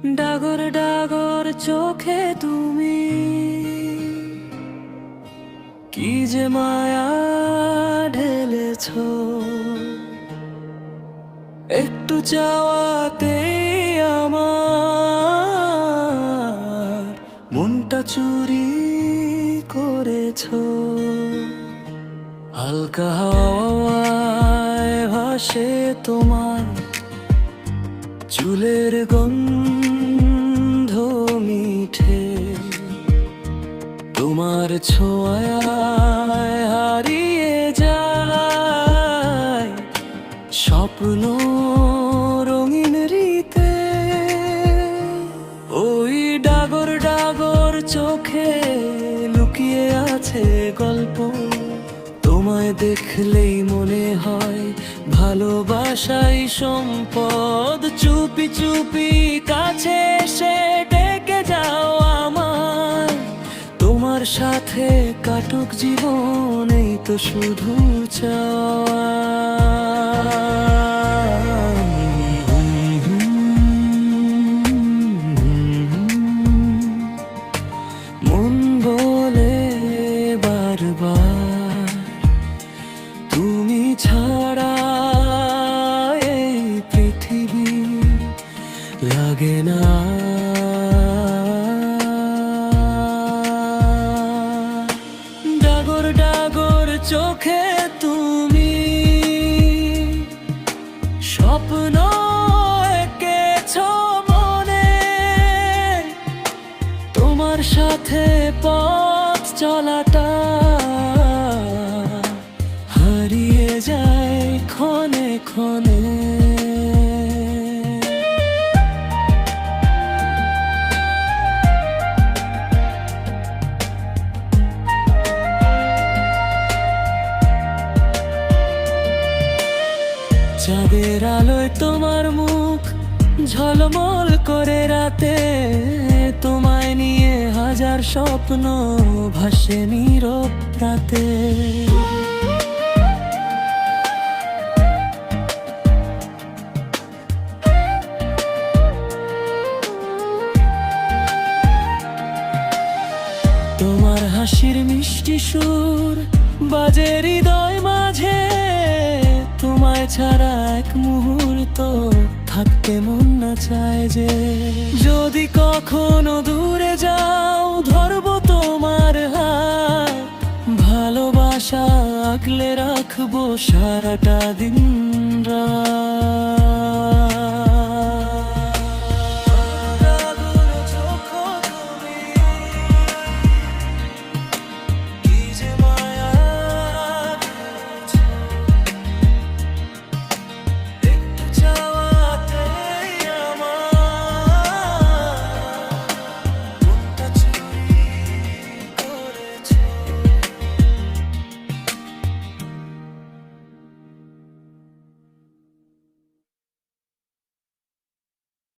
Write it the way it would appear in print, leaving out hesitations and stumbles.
ডাগর ডাগর চোখে তুমি কি যে মায়া ঢেলেছ, একটু চাওয়াতেই আমার মনটা চুরি করেছ। হালকা হাওয়ায় ভাসে তোমার চুলের গন্ধ মিঠে, তোমার ছোঁয়ায় হারিয়ে যায় স্বপ্ন রঙিন রীতে। ওই ডাগর ডাগর চোখে লুকিয়ে আছে গল্প, তোমায় দেখলেই মনে হয় ভালোবাসাই সম্পদ। চুপি চুপি কাছে এসে ডেকে যাও আমায়, তোমার সাথে কাটুক জীবন এই তো শুধু চাওয়া। মন বলে বারবার তুমি ছাড়া এই পৃথিবী লাগে না। ডাগর ডাগর চোখে তুমি স্বপ্ন এঁকেছ মনে, তোমার সাথে পথ চলাটা হারিয়ে যায় ক্ষণে ক্ষণে। চাঁদের আলোয় তোমার মুখ ঝলমল করে রাতে, তোমায় নিয়ে হাজার স্বপ্ন ভাসে নীরব রাতে। তোমার হাসির মিষ্টি সুর বাজে হৃদয় মাঝে, তোমায় ছাড়া এক মুহূর্ত থাকতে মন না চায় যে। যদি কখনো দূরে যাও ধরবো তোমার হাত, ভালোবাসা আগলে রাখবো সারাটা দিন রাত।